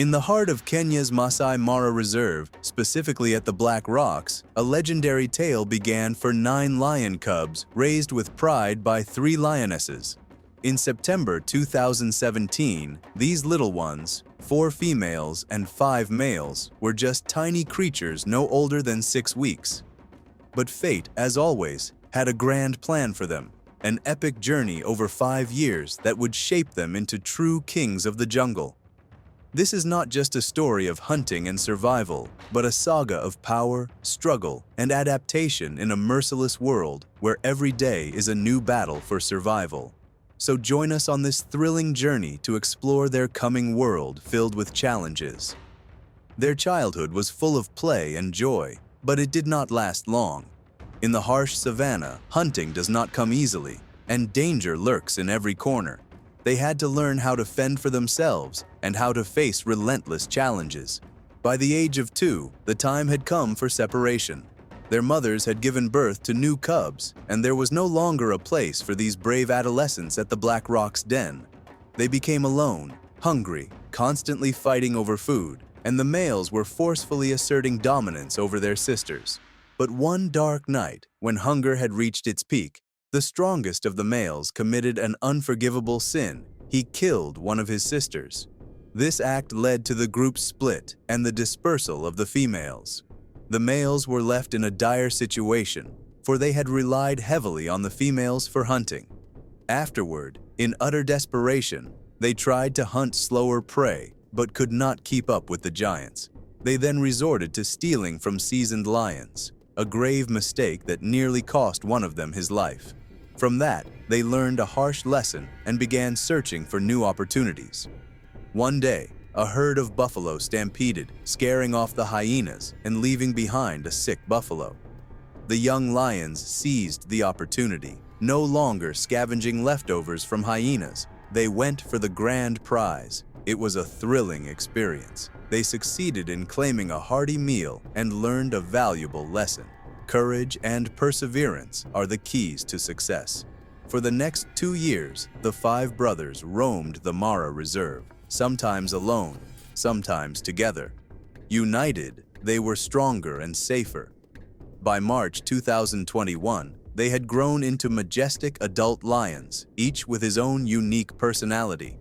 In the heart of Kenya's Masai Mara Reserve, specifically at the Black Rocks, a legendary tale began for 9 lion cubs raised with pride by 3 lionesses. In September 2017, these little ones, 4 females and 5 males, were just tiny creatures no older than 6 weeks. But fate, as always, had a grand plan for them, an epic journey over 5 years that would shape them into true kings of the jungle. This is not just a story of hunting and survival, but a saga of power, struggle, and adaptation in a merciless world where every day is a new battle for survival. So join us on this thrilling journey to explore their coming world filled with challenges. Their childhood was full of play and joy, but it did not last long. In the harsh savannah, hunting does not come easily, and danger lurks in every corner. They had to learn how to fend for themselves and how to face relentless challenges. By the age of 2, the time had come for separation. Their mothers had given birth to new cubs, and there was no longer a place for these brave adolescents at the Black Rocks den. They became alone, hungry, constantly fighting over food, and the males were forcefully asserting dominance over their sisters. But one dark night, when hunger had reached its peak, the strongest of the males committed an unforgivable sin. He killed one of his sisters. This act led to the group's split and the dispersal of the females. The males were left in a dire situation, for they had relied heavily on the females for hunting. Afterward, in utter desperation, they tried to hunt slower prey, but could not keep up with the giants. They then resorted to stealing from seasoned lions, a grave mistake that nearly cost one of them his life. From that, they learned a harsh lesson and began searching for new opportunities. One day, a herd of buffalo stampeded, scaring off the hyenas and leaving behind a sick buffalo. The young lions seized the opportunity. No longer scavenging leftovers from hyenas, they went for the grand prize. It was a thrilling experience. They succeeded in claiming a hearty meal and learned a valuable lesson. Courage and perseverance are the keys to success. For the next 2 years, the 5 brothers roamed the Mara Reserve, sometimes alone, sometimes together. United, they were stronger and safer. By March 2021, they had grown into majestic adult lions, each with his own unique personality.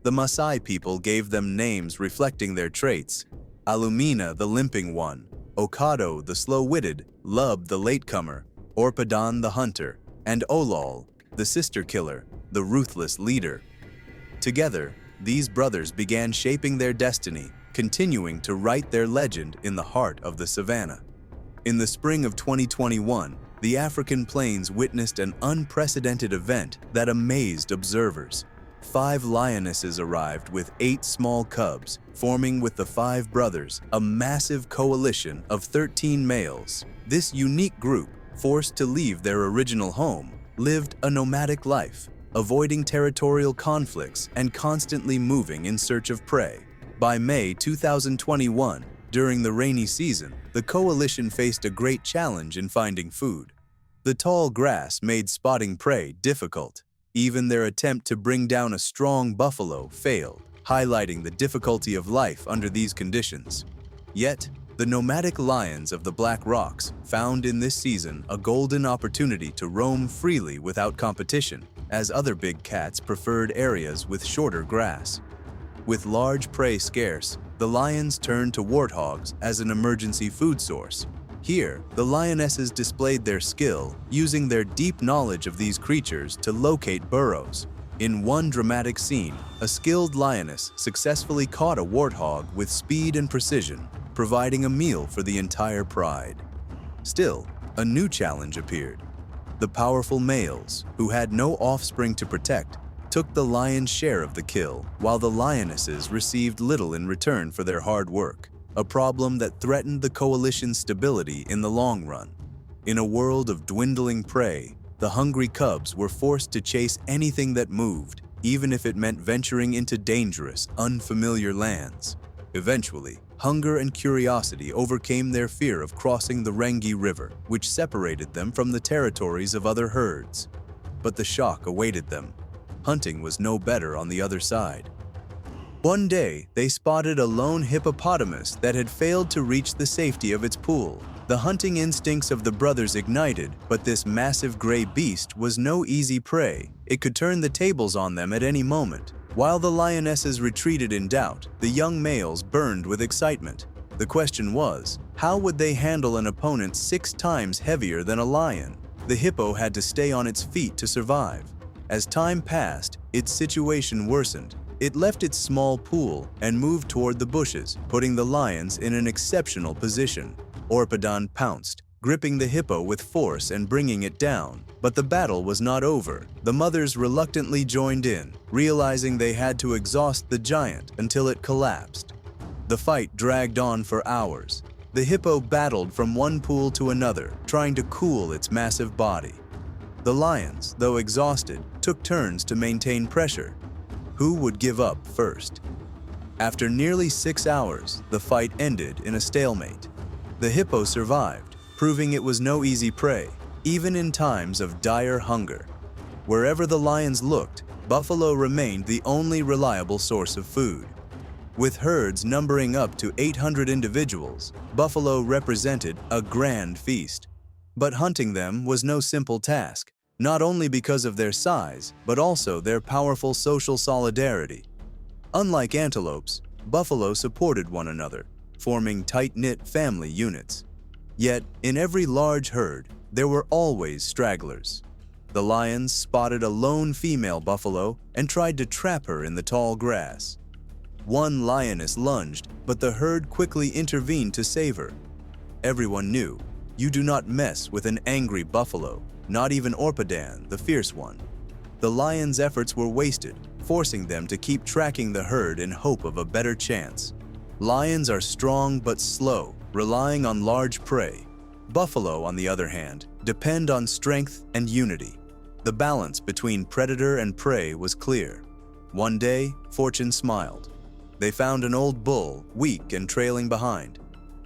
The Maasai people gave them names reflecting their traits: Alumina, the limping one; Okado, the slow-witted; Lub, the latecomer; Orpadan, the hunter; and Olol, the sister killer, the ruthless leader. Together, these brothers began shaping their destiny, continuing to write their legend in the heart of the savannah. In the spring of 2021, the African plains witnessed an unprecedented event that amazed observers. 5 lionesses arrived with 8 small cubs, forming with the 5 brothers a massive coalition of 13 males. This unique group, forced to leave their original home, lived a nomadic life, avoiding territorial conflicts and constantly moving in search of prey. By May 2021, during the rainy season, the coalition faced a great challenge in finding food. The tall grass made spotting prey difficult. Even their attempt to bring down a strong buffalo failed, highlighting the difficulty of life under these conditions. Yet, the nomadic lions of the Black Rocks found in this season a golden opportunity to roam freely without competition, as other big cats preferred areas with shorter grass. With large prey scarce, the lions turned to warthogs as an emergency food source. Here, the lionesses displayed their skill, using their deep knowledge of these creatures to locate burrows. In one dramatic scene, a skilled lioness successfully caught a warthog with speed and precision, providing a meal for the entire pride. Still, a new challenge appeared. The powerful males, who had no offspring to protect, took the lion's share of the kill, while the lionesses received little in return for their hard work, a problem that threatened the coalition's stability in the long run. In a world of dwindling prey, the hungry cubs were forced to chase anything that moved, even if it meant venturing into dangerous, unfamiliar lands. Eventually, hunger and curiosity overcame their fear of crossing the Rengi River, which separated them from the territories of other herds. But the shock awaited them. Hunting was no better on the other side. One day, they spotted a lone hippopotamus that had failed to reach the safety of its pool. The hunting instincts of the brothers ignited, but this massive gray beast was no easy prey. It could turn the tables on them at any moment. While the lionesses retreated in doubt, the young males burned with excitement. The question was, how would they handle an opponent 6 times heavier than a lion? The hippo had to stay on its feet to survive. As time passed, its situation worsened. It left its small pool and moved toward the bushes, putting the lions in an exceptional position. Orpodon pounced, gripping the hippo with force and bringing it down. But the battle was not over. The mothers reluctantly joined in, realizing they had to exhaust the giant until it collapsed. The fight dragged on for hours. The hippo battled from one pool to another, trying to cool its massive body. The lions, though exhausted, took turns to maintain pressure. Who would give up first? After nearly 6 hours, the fight ended in a stalemate. The hippo survived, proving it was no easy prey, even in times of dire hunger. Wherever the lions looked, buffalo remained the only reliable source of food. With herds numbering up to 800 individuals, buffalo represented a grand feast. But hunting them was no simple task, not only because of their size, but also their powerful social solidarity. Unlike antelopes, buffalo supported one another, forming tight-knit family units. Yet, in every large herd, there were always stragglers. The lions spotted a lone female buffalo and tried to trap her in the tall grass. One lioness lunged, but the herd quickly intervened to save her. Everyone knew, you do not mess with an angry buffalo, not even Orpodon, the fierce one. The lions' efforts were wasted, forcing them to keep tracking the herd in hope of a better chance. Lions are strong but slow, relying on large prey. Buffalo, on the other hand, depend on strength and unity. The balance between predator and prey was clear. One day, fortune smiled. They found an old bull, weak and trailing behind.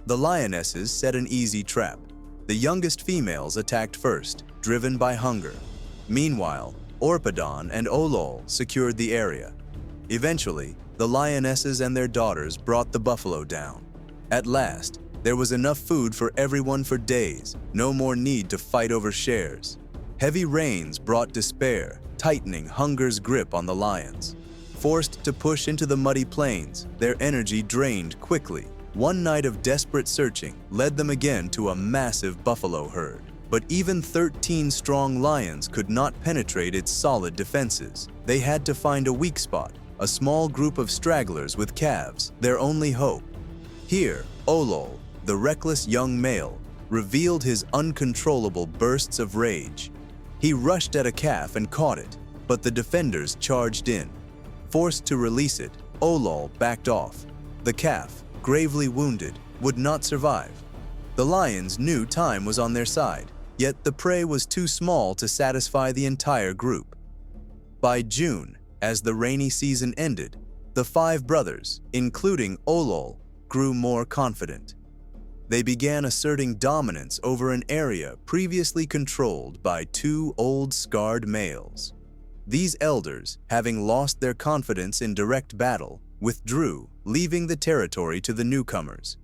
The lionesses set an easy trap. The youngest females attacked first, driven by hunger. Meanwhile, Orpodon and Olol secured the area. Eventually, the lionesses and their daughters brought the buffalo down. At last, there was enough food for everyone for days, no more need to fight over shares. Heavy rains brought despair, tightening hunger's grip on the lions. Forced to push into the muddy plains, their energy drained quickly. One night of desperate searching led them again to a massive buffalo herd. But even 13 strong lions could not penetrate its solid defenses. They had to find a weak spot, a small group of stragglers with calves, their only hope. Here, Olol, the reckless young male, revealed his uncontrollable bursts of rage. He rushed at a calf and caught it, but the defenders charged in. Forced to release it, Olol backed off. The calf, gravely wounded, would not survive. The lions knew time was on their side, yet the prey was too small to satisfy the entire group. By June, as the rainy season ended, the 5 brothers, including Olol, grew more confident. They began asserting dominance over an area previously controlled by 2 old scarred males. These elders, having lost their confidence in direct battle, withdrew, leaving the territory to the newcomers.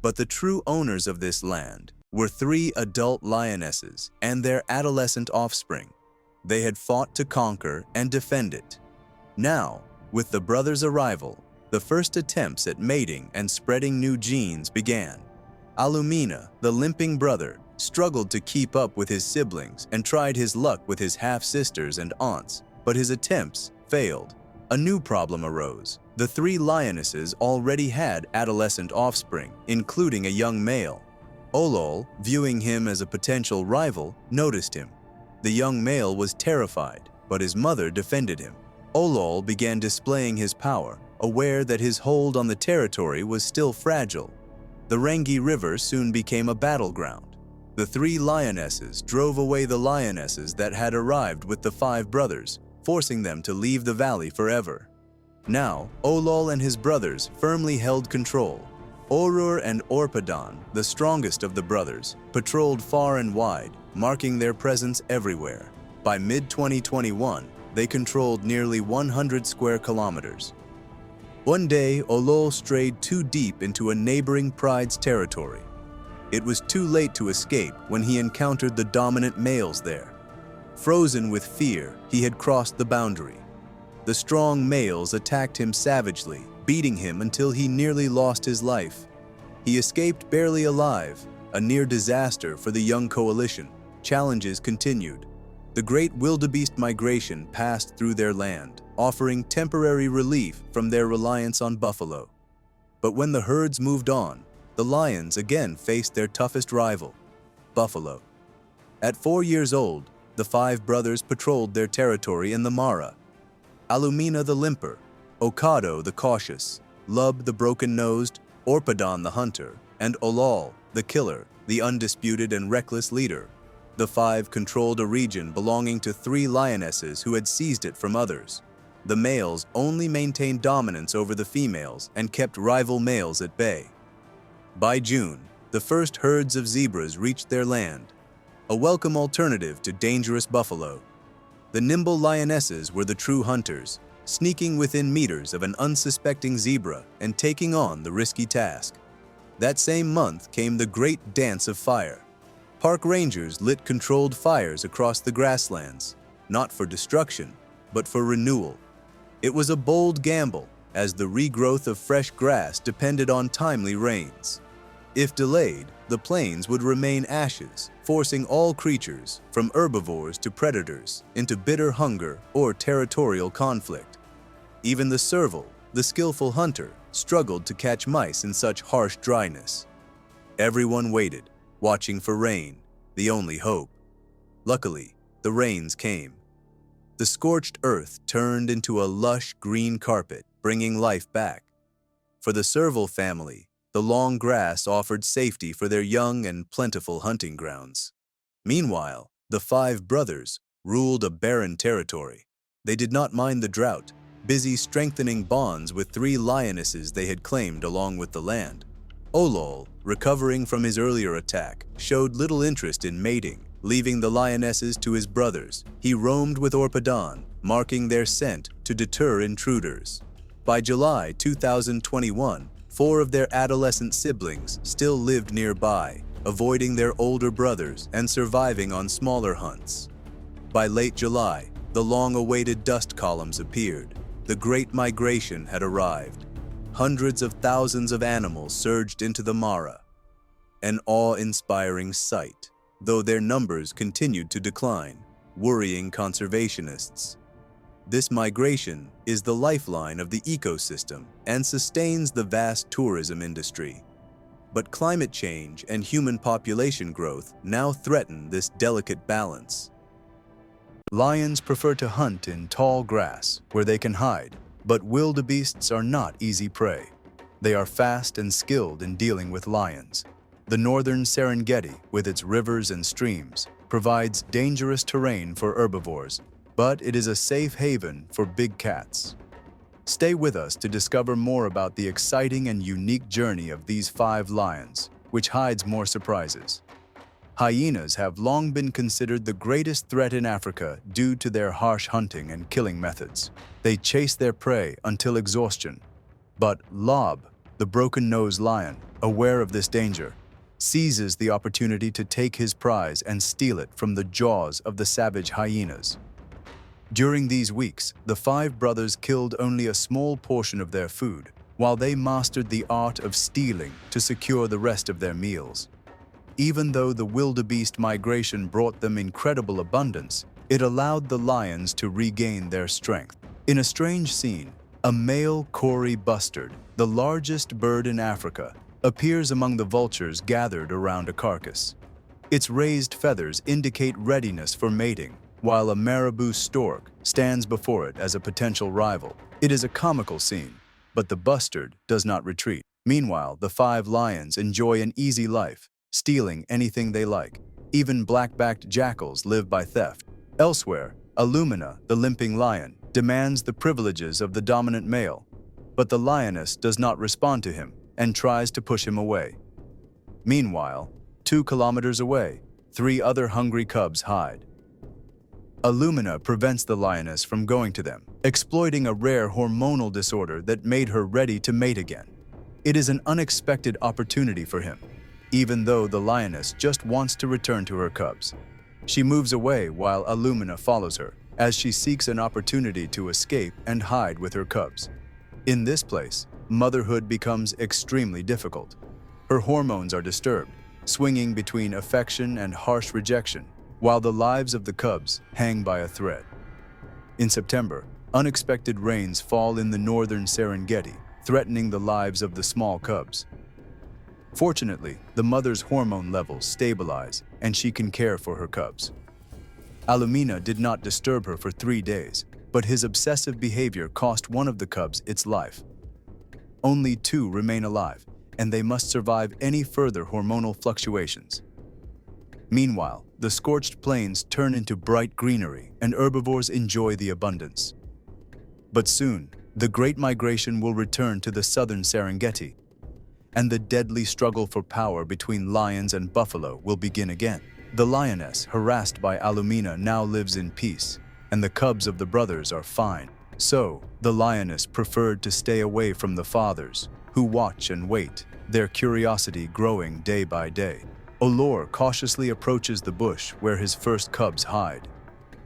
But the true owners of this land were 3 adult lionesses and their adolescent offspring. They had fought to conquer and defend it. Now, with the brothers' arrival, the first attempts at mating and spreading new genes began. Alumina, the limping brother, struggled to keep up with his siblings and tried his luck with his half-sisters and aunts, but his attempts failed. A new problem arose. The 3 lionesses already had adolescent offspring, including a young male. Olol, viewing him as a potential rival, noticed him. The young male was terrified, but his mother defended him. Olol began displaying his power, aware that his hold on the territory was still fragile. The Rangi River soon became a battleground. The 3 lionesses drove away the lionesses that had arrived with the 5 brothers, forcing them to leave the valley forever. Now, Olol and his brothers firmly held control. Orur and Orpodon, the strongest of the brothers, patrolled far and wide, marking their presence everywhere. By mid-2021, they controlled nearly 100 square kilometers. One day, Olol strayed too deep into a neighboring pride's territory. It was too late to escape when he encountered the dominant males there. Frozen with fear, he had crossed the boundary. The strong males attacked him savagely, beating him until he nearly lost his life. He escaped barely alive, a near disaster for the young coalition. Challenges continued. The great wildebeest migration passed through their land, offering temporary relief from their reliance on buffalo. But when the herds moved on, the lions again faced their toughest rival, buffalo. At 4 years old, the 5 brothers patrolled their territory in the Mara. Alumina the limper, Okado the cautious, Lub the broken-nosed, Orpadon the hunter, and Olol, the killer, the undisputed and reckless leader. The 5 controlled a region belonging to 3 lionesses who had seized it from others. The males only maintained dominance over the females and kept rival males at bay. By June, the first herds of zebras reached their land, a welcome alternative to dangerous buffalo. The nimble lionesses were the true hunters, sneaking within meters of an unsuspecting zebra and taking on the risky task. That same month came the Great Dance of Fire. Park rangers lit controlled fires across the grasslands, not for destruction, but for renewal. It was a bold gamble, as the regrowth of fresh grass depended on timely rains. If delayed, the plains would remain ashes, forcing all creatures, from herbivores to predators, into bitter hunger or territorial conflict. Even the serval, the skillful hunter, struggled to catch mice in such harsh dryness. Everyone waited, watching for rain, the only hope. Luckily, the rains came. The scorched earth turned into a lush green carpet, bringing life back. For the serval family, the long grass offered safety for their young and plentiful hunting grounds. Meanwhile, the 5 brothers ruled a barren territory. They did not mind the drought, busy strengthening bonds with 3 lionesses they had claimed along with the land. Olol, recovering from his earlier attack, showed little interest in mating, leaving the lionesses to his brothers. He roamed with Orpadon, marking their scent to deter intruders. By July 2021, 4 of their adolescent siblings still lived nearby, avoiding their older brothers and surviving on smaller hunts. By late July, the long-awaited dust columns appeared. The Great Migration had arrived. Hundreds of thousands of animals surged into the Mara, an awe-inspiring sight, though their numbers continued to decline, worrying conservationists. This migration is the lifeline of the ecosystem and sustains the vast tourism industry. But climate change and human population growth now threaten this delicate balance. Lions prefer to hunt in tall grass where they can hide, but wildebeests are not easy prey. They are fast and skilled in dealing with lions. The northern Serengeti, with its rivers and streams, provides dangerous terrain for herbivores, but it is a safe haven for big cats. Stay with us to discover more about the exciting and unique journey of these 5 lions, which hides more surprises. Hyenas have long been considered the greatest threat in Africa due to their harsh hunting and killing methods. They chase their prey until exhaustion. But Lob, the broken-nosed lion, aware of this danger, seizes the opportunity to take his prize and steal it from the jaws of the savage hyenas. During these weeks, the 5 brothers killed only a small portion of their food, while they mastered the art of stealing to secure the rest of their meals. Even though the wildebeest migration brought them incredible abundance, it allowed the lions to regain their strength. In a strange scene, a male Kori bustard, the largest bird in Africa, appears among the vultures gathered around a carcass. Its raised feathers indicate readiness for mating, while a marabou stork stands before it as a potential rival. It is a comical scene, but the bustard does not retreat. Meanwhile, the 5 lions enjoy an easy life, stealing anything they like. Even black-backed jackals live by theft. Elsewhere, Alumina, the limping lion, demands the privileges of the dominant male, but the lioness does not respond to him and tries to push him away. Meanwhile, 2 kilometers away, 3 other hungry cubs hide. Illumina prevents the lioness from going to them, exploiting a rare hormonal disorder that made her ready to mate again. It is an unexpected opportunity for him, even though the lioness just wants to return to her cubs. She moves away while Illumina follows her, as she seeks an opportunity to escape and hide with her cubs. In this place, motherhood becomes extremely difficult. Her hormones are disturbed, swinging between affection and harsh rejection, while the lives of the cubs hang by a thread. In September, unexpected rains fall in the northern Serengeti, threatening the lives of the small cubs. Fortunately, the mother's hormone levels stabilize and she can care for her cubs. Illumina did not disturb her for 3 days, but his obsessive behavior cost one of the cubs its life. Only 2 remain alive, and they must survive any further hormonal fluctuations. Meanwhile, the scorched plains turn into bright greenery and herbivores enjoy the abundance. But soon, the Great Migration will return to the southern Serengeti, and the deadly struggle for power between lions and buffalo will begin again. The lioness, harassed by Illumina, now lives in peace, and the cubs of the brothers are fine. So, the lioness preferred to stay away from the fathers, who watch and wait, their curiosity growing day by day. Olonkera cautiously approaches the bush where his first cubs hide.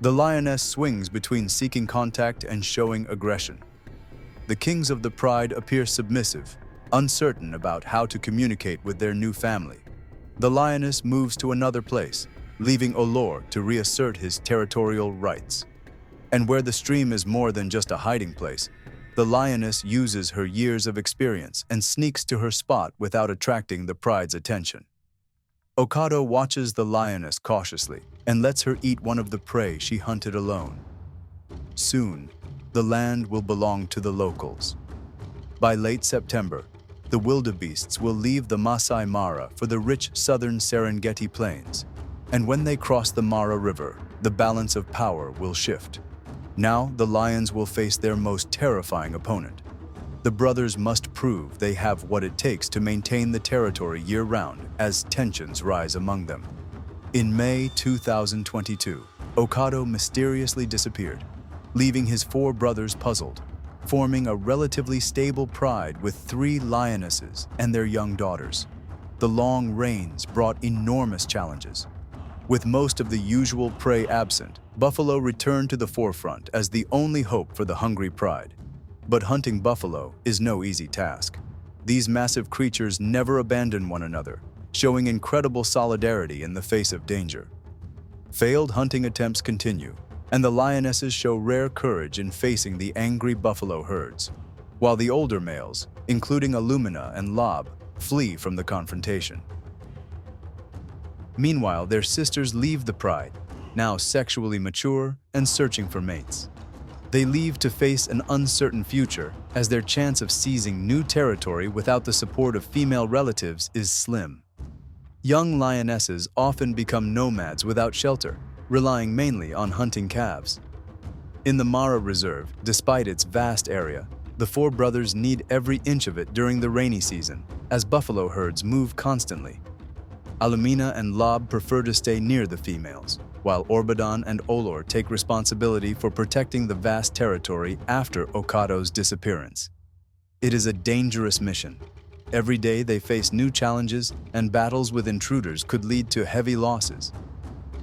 The lioness swings between seeking contact and showing aggression. The kings of the pride appear submissive, uncertain about how to communicate with their new family. The lioness moves to another place, leaving Olonkera to reassert his territorial rights. And where the stream is more than just a hiding place, the lioness uses her years of experience and sneaks to her spot without attracting the pride's attention. Okado watches the lioness cautiously and lets her eat one of the prey she hunted alone. Soon, the land will belong to the locals. By late September, the wildebeests will leave the Masai Mara for the rich southern Serengeti plains, and when they cross the Mara River, the balance of power will shift. Now the lions will face their most terrifying opponent. The brothers must prove they have what it takes to maintain the territory year-round as tensions rise among them. In May 2022, Okado mysteriously disappeared, leaving his 4 brothers puzzled, forming a relatively stable pride with 3 lionesses and their young daughters. The long rains brought enormous challenges. With most of the usual prey absent, buffalo returned to the forefront as the only hope for the hungry pride. But hunting buffalo is no easy task. These massive creatures never abandon one another, showing incredible solidarity in the face of danger. Failed hunting attempts continue, and the lionesses show rare courage in facing the angry buffalo herds, while the older males, including Illumina and Lob, flee from the confrontation. Meanwhile, their sisters leave the pride, now sexually mature and searching for mates. They leave to face an uncertain future, as their chance of seizing new territory without the support of female relatives is slim. Young lionesses often become nomads without shelter, relying mainly on hunting calves. In the Mara Reserve, despite its vast area, the 4 brothers need every inch of it during the rainy season, as buffalo herds move constantly. Illumina and Lob prefer to stay near the females, while Orbadan and Olonkera take responsibility for protecting the vast territory after Okado's disappearance. It is a dangerous mission. Every day they face new challenges, and battles with intruders could lead to heavy losses.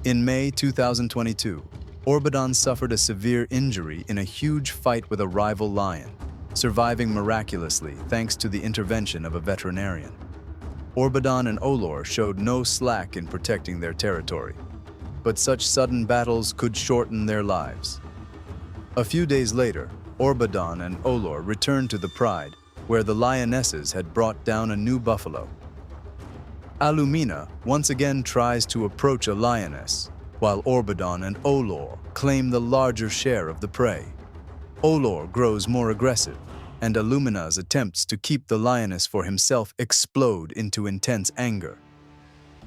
In May 2022, Orbadan suffered a severe injury in a huge fight with a rival lion, surviving miraculously thanks to the intervention of a veterinarian. Orbadan and Olonkera showed no slack in protecting their territory, but such sudden battles could shorten their lives. A few days later, Orbadan and Olonkera returned to the pride, where the lionesses had brought down a new buffalo. Illumina once again tries to approach a lioness, while Orbadan and Olonkera claim the larger share of the prey. Olonkera grows more aggressive, and Illumina's attempts to keep the lioness for himself explode into intense anger.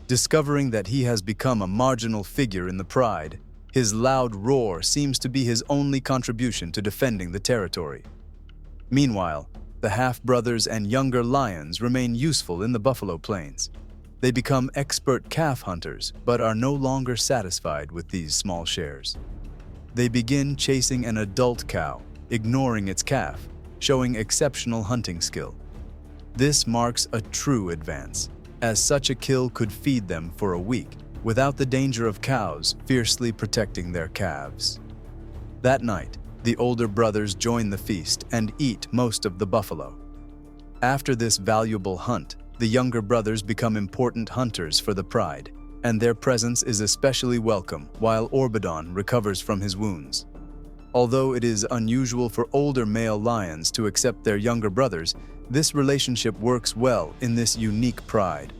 Discovering that he has become a marginal figure in the pride, his loud roar seems to be his only contribution to defending the territory. Meanwhile, the half-brothers and younger lions remain useful in the buffalo plains. They become expert calf hunters, but are no longer satisfied with these small shares. They begin chasing an adult cow, ignoring its calf, showing exceptional hunting skill. This marks a true advance, as such a kill could feed them for a week, without the danger of cows fiercely protecting their calves. That night, the older brothers join the feast and eat most of the buffalo. After this valuable hunt, the younger brothers become important hunters for the pride, and their presence is especially welcome while Orbidon recovers from his wounds. Although it is unusual for older male lions to accept their younger brothers, this relationship works well in this unique pride.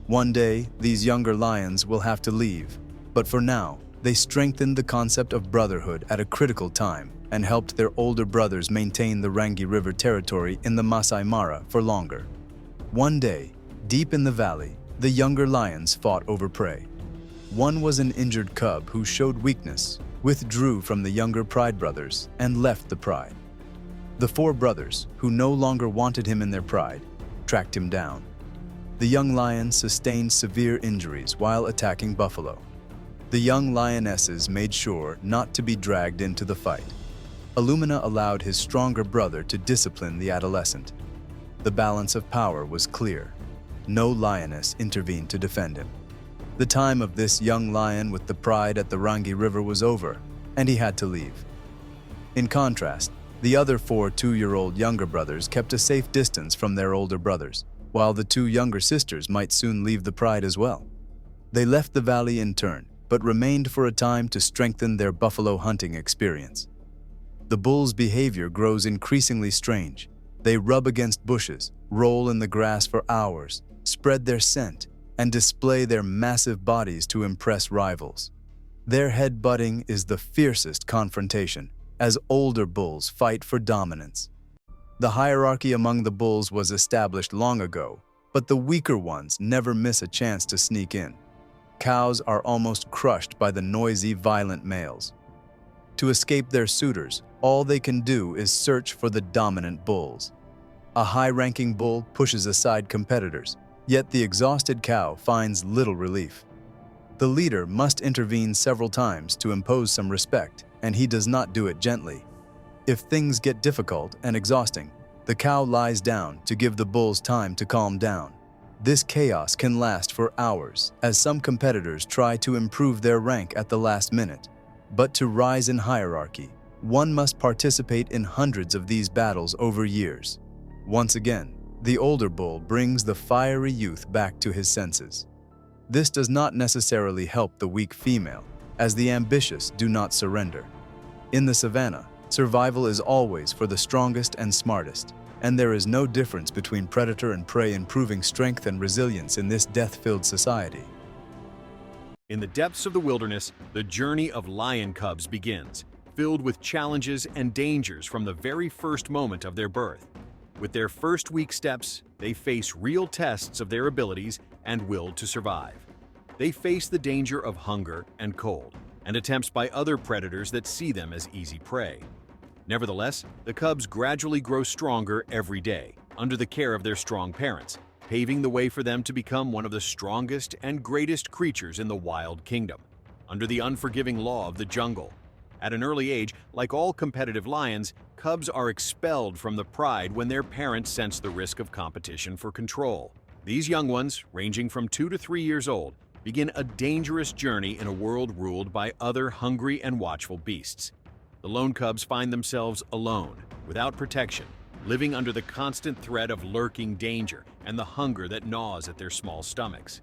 One day, these younger lions will have to leave, but for now, they strengthened the concept of brotherhood at a critical time and helped their older brothers maintain the Rangi River territory in the Masai Mara for longer. One day, deep in the valley, the younger lions fought over prey. One was an injured cub who showed weakness, withdrew from the younger pride brothers, and left the pride. The four brothers, who no longer wanted him in their pride, tracked him down. The young lion sustained severe injuries while attacking buffalo. The young lionesses made sure not to be dragged into the fight. Illumina allowed his stronger brother to discipline the adolescent. The balance of power was clear. No lioness intervened to defend him. The time of this young lion with the pride at the Rangi River was over, and he had to leave. In contrast, the other four 2-year-old younger brothers kept a safe distance from their older brothers, while the 2 younger sisters might soon leave the pride as well. They left the valley in turn, but remained for a time to strengthen their buffalo hunting experience. The bulls' behavior grows increasingly strange. They rub against bushes, roll in the grass for hours, spread their scent, and display their massive bodies to impress rivals. Their head-butting is the fiercest confrontation, as older bulls fight for dominance. The hierarchy among the bulls was established long ago, but the weaker ones never miss a chance to sneak in. Cows are almost crushed by the noisy, violent males. To escape their suitors, all they can do is search for the dominant bulls. A high-ranking bull pushes aside competitors, yet the exhausted cow finds little relief. The leader must intervene several times to impose some respect, and he does not do it gently. If things get difficult and exhausting, the cow lies down to give the bulls time to calm down. This chaos can last for hours, as some competitors try to improve their rank at the last minute. But to rise in hierarchy, one must participate in hundreds of these battles over years. Once again, the older bull brings the fiery youth back to his senses. This does not necessarily help the weak female, as the ambitious do not surrender. In the savannah, survival is always for the strongest and smartest, and there is no difference between predator and prey in proving strength and resilience in this death-filled society. In the depths of the wilderness, the journey of lion cubs begins, filled with challenges and dangers from the very first moment of their birth. With their first weak steps, they face real tests of their abilities and will to survive. They face the danger of hunger and cold, and attempts by other predators that see them as easy prey. Nevertheless, the cubs gradually grow stronger every day, under the care of their strong parents, paving the way for them to become one of the strongest and greatest creatures in the wild kingdom, under the unforgiving law of the jungle. At an early age, like all competitive lions, cubs are expelled from the pride when their parents sense the risk of competition for control. These young ones, ranging from 2 to 3 years old, begin a dangerous journey in a world ruled by other hungry and watchful beasts. The lone cubs find themselves alone, without protection, living under the constant threat of lurking danger and the hunger that gnaws at their small stomachs.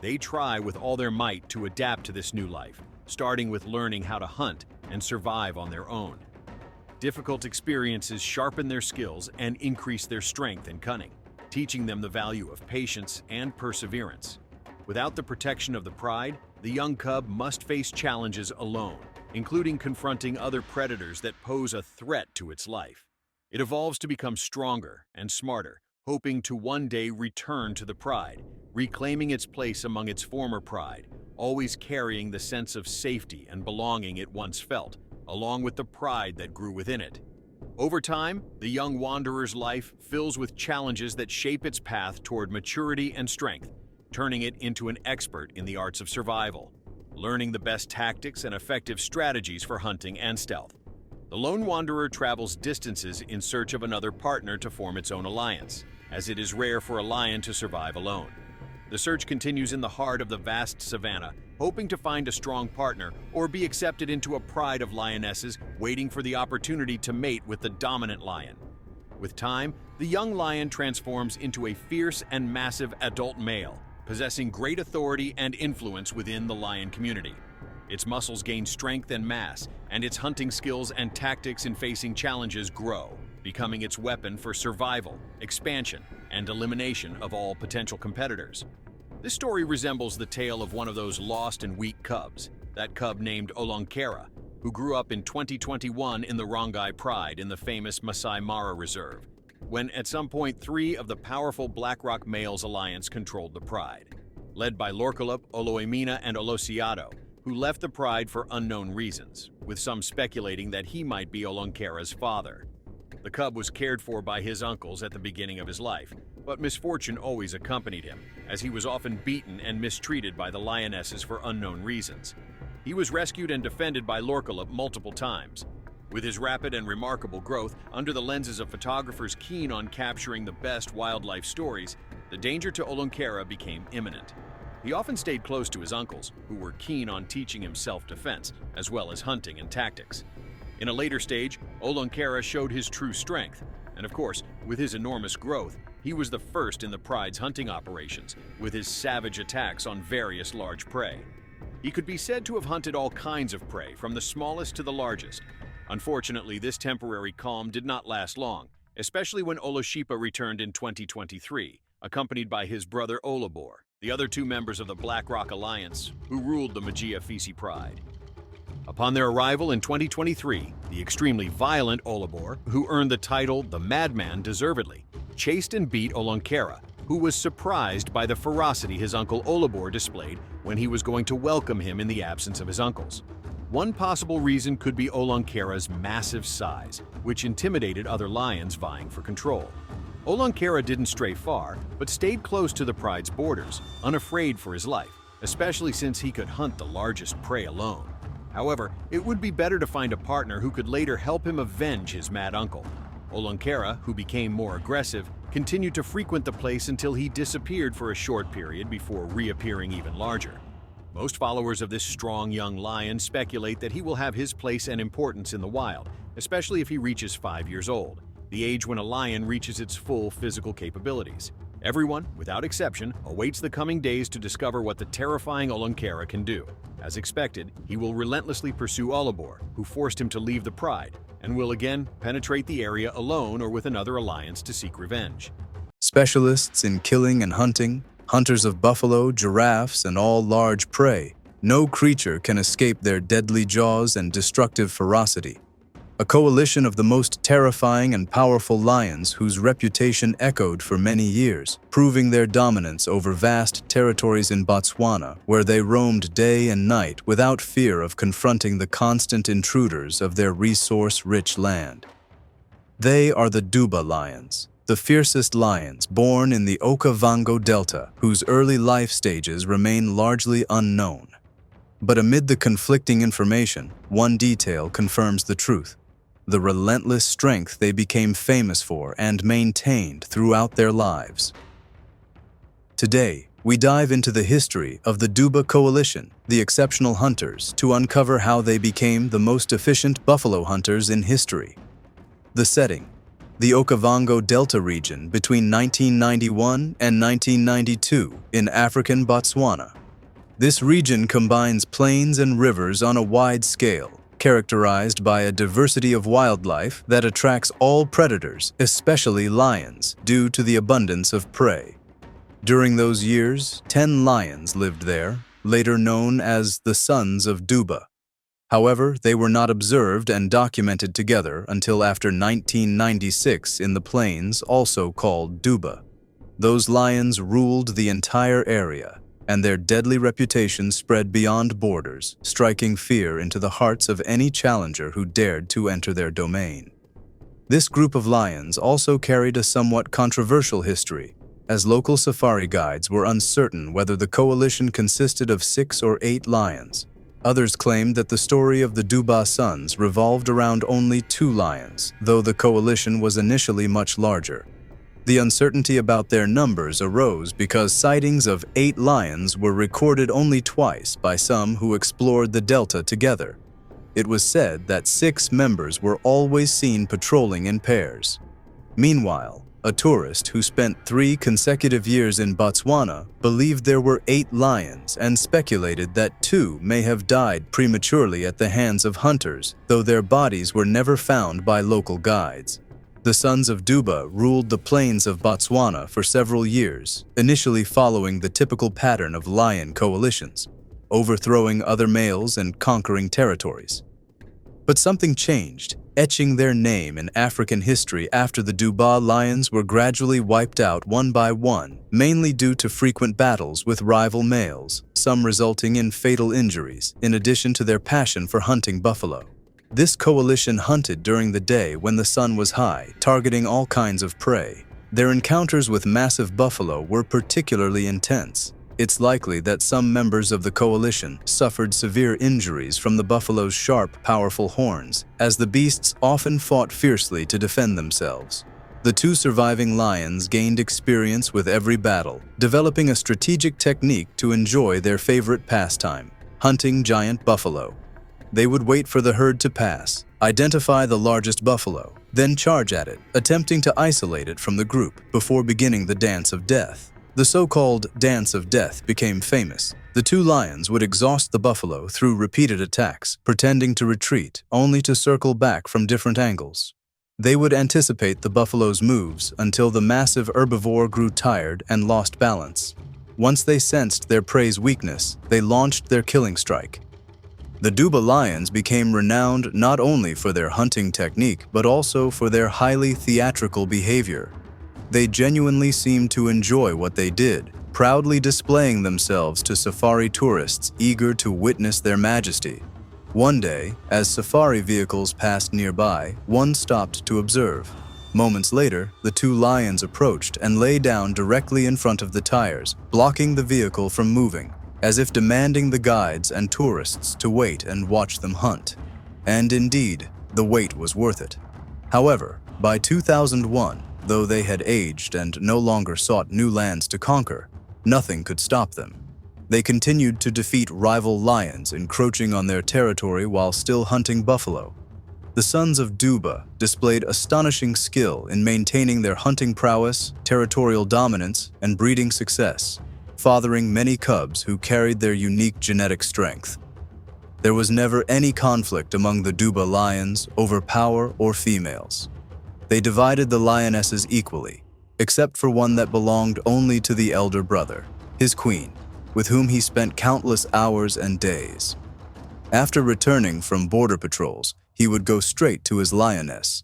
They try with all their might to adapt to this new life, starting with learning how to hunt and survive on their own. Difficult experiences sharpen their skills and increase their strength and cunning, teaching them the value of patience and perseverance. Without the protection of the pride, the young cub must face challenges alone, including confronting other predators that pose a threat to its life. It evolves to become stronger and smarter, hoping to one day return to the pride, reclaiming its place among its former pride, always carrying the sense of safety and belonging it once felt, along with the pride that grew within it. Over time, the young wanderer's life fills with challenges that shape its path toward maturity and strength, turning it into an expert in the arts of survival. learning the best tactics and effective strategies for hunting and stealth. The lone wanderer travels distances in search of another partner to form its own alliance, as it is rare for a lion to survive alone. The search continues in the heart of the vast savannah, hoping to find a strong partner or be accepted into a pride of lionesses waiting for the opportunity to mate with the dominant lion. With time, the young lion transforms into a fierce and massive adult male, possessing great authority and influence within the lion community. Its muscles gain strength and mass, and its hunting skills and tactics in facing challenges grow, becoming its weapon for survival, expansion, and elimination of all potential competitors. This story resembles the tale of one of those lost and weak cubs, that cub named Olonkera, who grew up in 2021 in the Rongai Pride in the famous Masai Mara Reserve, when at some point 3 of the powerful Blackrock Males Alliance controlled the Pride. Led by Lorkalop, Oloemina, and Olosiado, who left the Pride for unknown reasons, with some speculating that he might be Olonkera's father. The cub was cared for by his uncles at the beginning of his life, but misfortune always accompanied him, as he was often beaten and mistreated by the lionesses for unknown reasons. He was rescued and defended by Lorkalop multiple times. With his rapid and remarkable growth, under the lenses of photographers keen on capturing the best wildlife stories, the danger to Olonkera became imminent. He often stayed close to his uncles, who were keen on teaching him self-defense, as well as hunting and tactics. In a later stage, Olonkera showed his true strength, and of course, with his enormous growth, he was the first in the Pride's hunting operations, with his savage attacks on various large prey. He could be said to have hunted all kinds of prey, from the smallest to the largest. Unfortunately, this temporary calm did not last long, especially when Oloshipa returned in 2023, accompanied by his brother Olobor, the other 2 members of the Blackrock Alliance, who ruled the Magia Fisi Pride. Upon their arrival in 2023, the extremely violent Olobor, who earned the title the Madman deservedly, chased and beat Olonkera, who was surprised by the ferocity his uncle Olobor displayed when he was going to welcome him in the absence of his uncles. One possible reason could be Olonkera's massive size, which intimidated other lions vying for control. Olonkera didn't stray far, but stayed close to the Pride's borders, unafraid for his life, especially since he could hunt the largest prey alone. However, it would be better to find a partner who could later help him avenge his mad uncle. Olonkera, who became more aggressive, continued to frequent the place until he disappeared for a short period before reappearing even larger. Most followers of this strong young lion speculate that he will have his place and importance in the wild, especially if he reaches 5 years old, the age when a lion reaches its full physical capabilities. Everyone, without exception, awaits the coming days to discover what the terrifying Olonkera can do. As expected, he will relentlessly pursue Olobor, who forced him to leave the Pride, and will again penetrate the area alone or with another alliance to seek revenge. Specialists in killing and hunting, hunters of buffalo, giraffes, and all large prey, no creature can escape their deadly jaws and destructive ferocity. A coalition of the most terrifying and powerful lions whose reputation echoed for many years, proving their dominance over vast territories in Botswana, where they roamed day and night without fear of confronting the constant intruders of their resource-rich land. They are the Duba lions, the fiercest lions born in the Okavango Delta, whose early life stages remain largely unknown. But amid the conflicting information, one detail confirms the truth: the relentless strength they became famous for and maintained throughout their lives. Today, we dive into the history of the Duba Coalition, the exceptional hunters, to uncover how they became the most efficient buffalo hunters in history. The setting: the Okavango Delta region between 1991 and 1992 in African Botswana. This region combines plains and rivers on a wide scale, characterized by a diversity of wildlife that attracts all predators, especially lions, due to the abundance of prey. During those years, 10 lions lived there, later known as the Sons of Duba. However, they were not observed and documented together until after 1996 in the plains, also called Duba. Those lions ruled the entire area, and their deadly reputation spread beyond borders, striking fear into the hearts of any challenger who dared to enter their domain. This group of lions also carried a somewhat controversial history. as local safari guides were uncertain whether the coalition consisted of 6 or 8 lions. Others claimed that the story of the Duba sons revolved around only 2 lions, though the coalition was initially much larger. The uncertainty about their numbers arose because sightings of 8 lions were recorded only twice by some who explored the delta together. It was said that 6 members were always seen patrolling in pairs. Meanwhile, a tourist who spent 3 consecutive years in Botswana believed there were 8 lions and speculated that 2 may have died prematurely at the hands of hunters, though their bodies were never found by local guides. The sons of Duba ruled the plains of Botswana for several years, initially following the typical pattern of lion coalitions, overthrowing other males and conquering territories. But something changed, etching their name in African history after the Duba lions were gradually wiped out one by one, mainly due to frequent battles with rival males, some resulting in fatal injuries, in addition to their passion for hunting buffalo. This coalition hunted during the day when the sun was high, targeting all kinds of prey. Their encounters with massive buffalo were particularly intense. It's likely that some members of the coalition suffered severe injuries from the buffalo's sharp, powerful horns, as the beasts often fought fiercely to defend themselves. The 2 surviving lions gained experience with every battle, developing a strategic technique to enjoy their favorite pastime, hunting giant buffalo. They would wait for the herd to pass, identify the largest buffalo, then charge at it, attempting to isolate it from the group before beginning the dance of death. The so-called Dance of Death became famous. The 2 lions would exhaust the buffalo through repeated attacks, pretending to retreat, only to circle back from different angles. They would anticipate the buffalo's moves until the massive herbivore grew tired and lost balance. Once they sensed their prey's weakness, they launched their killing strike. The Duba lions became renowned not only for their hunting technique, but also for their highly theatrical behavior. They genuinely seemed to enjoy what they did, proudly displaying themselves to safari tourists eager to witness their majesty. One day, as safari vehicles passed nearby, one stopped to observe. Moments later, the 2 lions approached and lay down directly in front of the tires, blocking the vehicle from moving, as if demanding the guides and tourists to wait and watch them hunt. And indeed, the wait was worth it. However, by 2001, though they had aged and no longer sought new lands to conquer, nothing could stop them. They continued to defeat rival lions encroaching on their territory while still hunting buffalo. The sons of Duba displayed astonishing skill in maintaining their hunting prowess, territorial dominance, and breeding success, fathering many cubs who carried their unique genetic strength. There was never any conflict among the Duba lions over power or females. They divided the lionesses equally, except for one that belonged only to the elder brother, his queen, with whom he spent countless hours and days. After returning from border patrols, he would go straight to his lioness.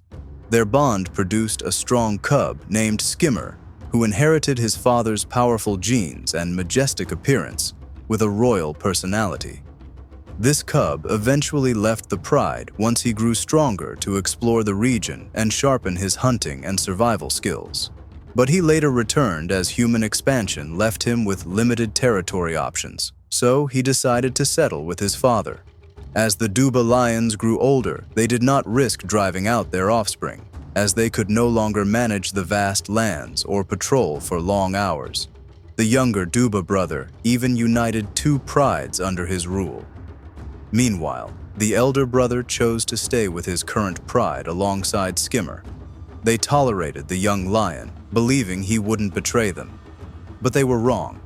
Their bond produced a strong cub named Skimmer, who inherited his father's powerful genes and majestic appearance, with a royal personality. This cub eventually left the pride once he grew stronger to explore the region and sharpen his hunting and survival skills. But he later returned as human expansion left him with limited territory options, so he decided to settle with his father. As the Duba lions grew older, they did not risk driving out their offspring, as they could no longer manage the vast lands or patrol for long hours. The younger Duba brother even united 2 prides under his rule. Meanwhile, the elder brother chose to stay with his current pride alongside Skimmer. They tolerated the young lion, believing he wouldn't betray them. But they were wrong.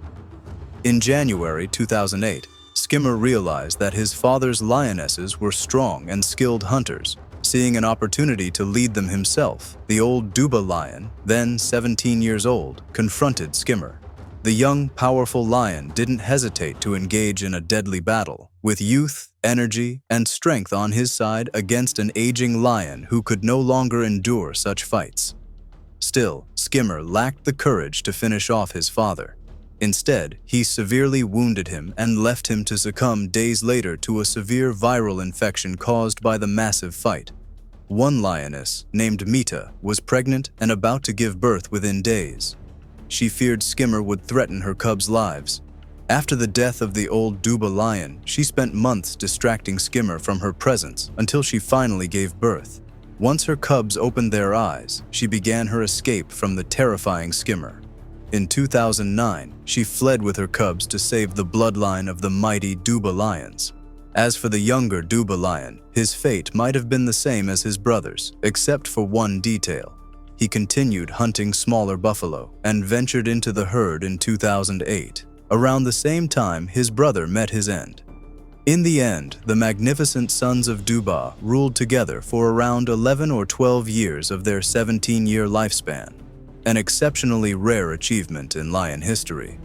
In January 2008, Skimmer realized that his father's lionesses were strong and skilled hunters. Seeing an opportunity to lead them himself, the old Duba lion, then 17 years old, confronted Skimmer. The young, powerful lion didn't hesitate to engage in a deadly battle, with youth, energy, and strength on his side against an aging lion who could no longer endure such fights. Still, Skimmer lacked the courage to finish off his father. Instead, he severely wounded him and left him to succumb days later to a severe viral infection caused by the massive fight. One lioness, named Mita, was pregnant and about to give birth within days. She feared Skimmer would threaten her cubs' lives. After the death of the old Duba lion, she spent months distracting Skimmer from her presence until she finally gave birth. Once her cubs opened their eyes, she began her escape from the terrifying Skimmer. In 2009, she fled with her cubs to save the bloodline of the mighty Duba lions. As for the younger Duba lion, his fate might have been the same as his brother's, except for one detail. He continued hunting smaller buffalo and ventured into the herd in 2008. Around the same time, his brother met his end. In the end, the magnificent sons of Duba ruled together for around 11 or 12 years of their 17-year lifespan, an exceptionally rare achievement in lion history.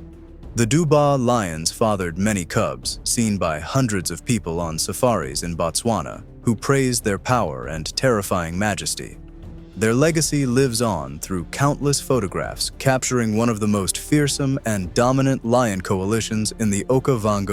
The Duba lions fathered many cubs, seen by hundreds of people on safaris in Botswana, who praised their power and terrifying majesty. Their legacy lives on through countless photographs capturing one of the most fearsome and dominant lion coalitions in the Okavango